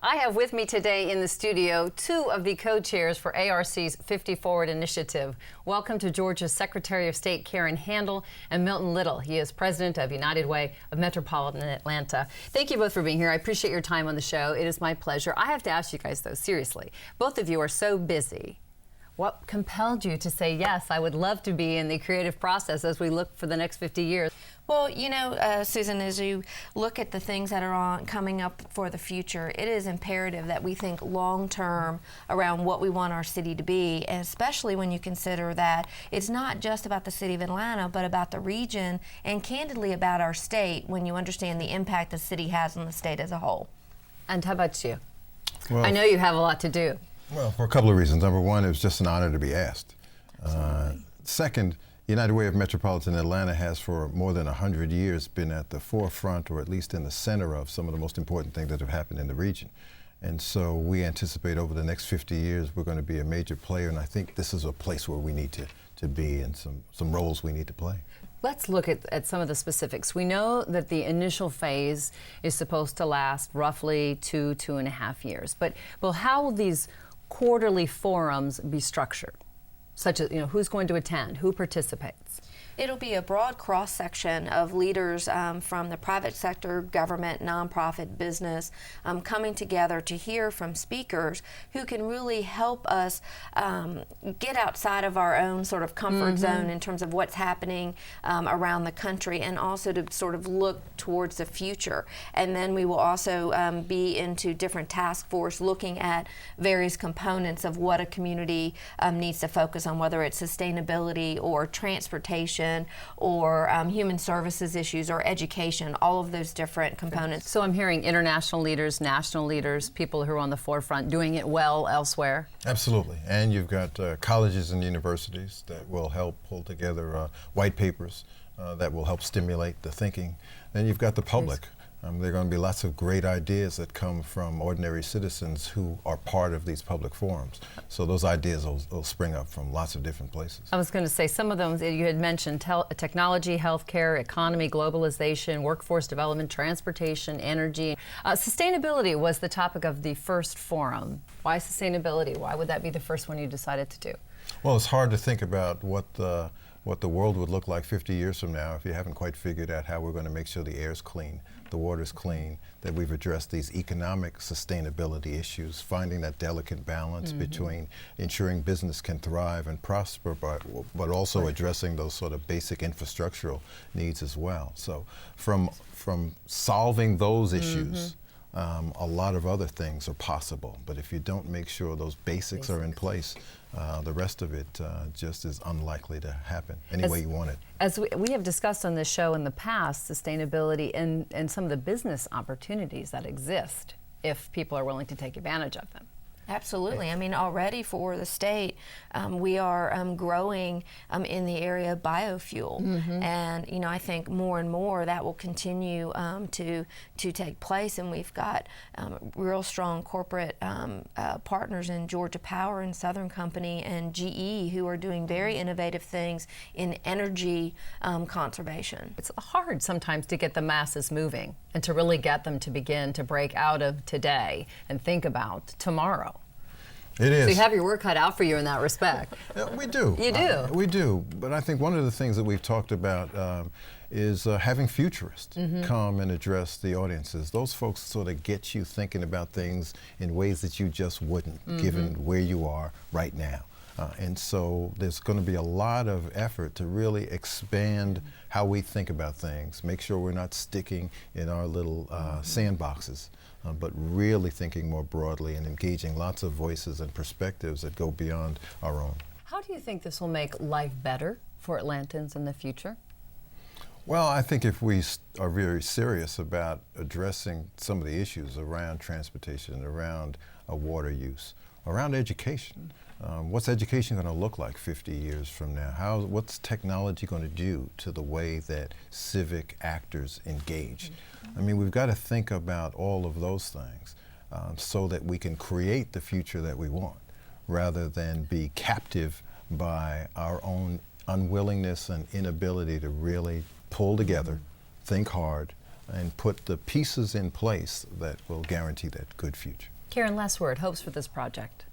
I have with me today in the studio two of the co-chairs for ARC's 50 Forward initiative. Welcome to Georgia's Secretary of State Karen Handel and Milton Little. He is president of United Way of Metropolitan Atlanta. Thank you both for being here. I appreciate your time on the show. It is my pleasure. I have to ask you guys, though, seriously, both of you are so busy. What compelled you to say, yes, I would love to be in the creative process as we look for the next 50 years? Well, you know, Susan, as you look at the things that are coming up for the future, it is imperative that we think long-term around what we want our city to be, and especially when you consider that it's not just about the city of Atlanta, but about the region, and candidly about our state, when you understand the impact the city has on the state as a whole. And how about you? Well, I know you have a lot to do. Well, for a couple of reasons. Number one, it was just an honor to be asked. Second, United Way of Metropolitan Atlanta has for more than 100 years been at the forefront, or at least in the center of some of the most important things that have happened in the region. And so we anticipate over the next 50 years we're going to be a major player, and I think this is a place where we need to be, and some roles we need to play. Let's look at some of the specifics. We know that the initial phase is supposed to last roughly 2.5 years. But how will these quarterly forums be structured? Such as, who's going to attend, who participates? It'll be a broad cross-section of leaders from the private sector, government, nonprofit, business, coming together to hear from speakers who can really help us get outside of our own sort of comfort zone in terms of what's happening around the country, and also to sort of look towards the future. And then we will also be into different task force looking at various components of what a community needs to focus on, whether it's sustainability or transportation or human services issues or education, all of those different components. So I'm hearing international leaders, national leaders, people who are on the forefront doing it well elsewhere. Absolutely. And you've got colleges and universities that will help pull together white papers that will help stimulate the thinking. Then you've got the public. There are going to be lots of great ideas that come from ordinary citizens who are part of these public forums. So those ideas will spring up from lots of different places. I was going to say some of them you had mentioned: technology, healthcare, economy, globalization, workforce development, transportation, energy. Sustainability was the topic of the first forum. Why sustainability? Why would that be the first one you decided to do? Well, it's hard to think about what the world would look like 50 years from now if you haven't quite figured out how we're going to make sure the air's clean, the water's clean, that we've addressed these economic sustainability issues, finding that delicate balance between ensuring business can thrive and prosper, but also addressing those sort of basic infrastructural needs as well. So from solving those issues, a lot of other things are possible, but if you don't make sure those basics are in place, the rest of it just is unlikely to happen any way you want it. As we have discussed on this show in the past, sustainability and some of the business opportunities that exist if people are willing to take advantage of them. Absolutely. I mean, already for the state, we are growing in the area of biofuel, and I think more and more that will continue to take place. And we've got real strong corporate partners in Georgia Power and Southern Company and GE who are doing very innovative things in energy conservation. It's hard sometimes to get the masses moving and to really get them to begin to break out of today and think about tomorrow. It is. So you have your work cut out for you in that respect. We do. You do? We do. But I think one of the things that we've talked about is having futurists come and address the audiences. Those folks sort of get you thinking about things in ways that you just wouldn't, given where you are right now. And so there's going to be a lot of effort to really expand how we think about things, make sure we're not sticking in our little sandboxes, but really thinking more broadly and engaging lots of voices and perspectives that go beyond our own. How do you think this will make life better for Atlantans in the future? Well, I think if we are very serious about addressing some of the issues around transportation, around water use, around education, what's education going to look like 50 years from now? What's technology going to do to the way that civic actors engage? I mean, we've got to think about all of those things so that we can create the future that we want, rather than be captive by our own unwillingness and inability to really pull together, think hard, and put the pieces in place that will guarantee that good future. Karen, last word, hopes for this project.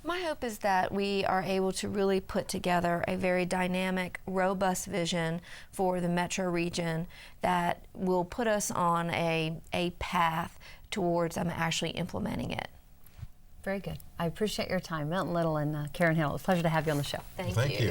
My hope is that we are able to really put together a very dynamic, robust vision for the metro region that will put us on a path towards actually implementing it. Very good. I appreciate your time. Milton Little and Karen Handel, it's a pleasure to have you on the show. Thank Thank you.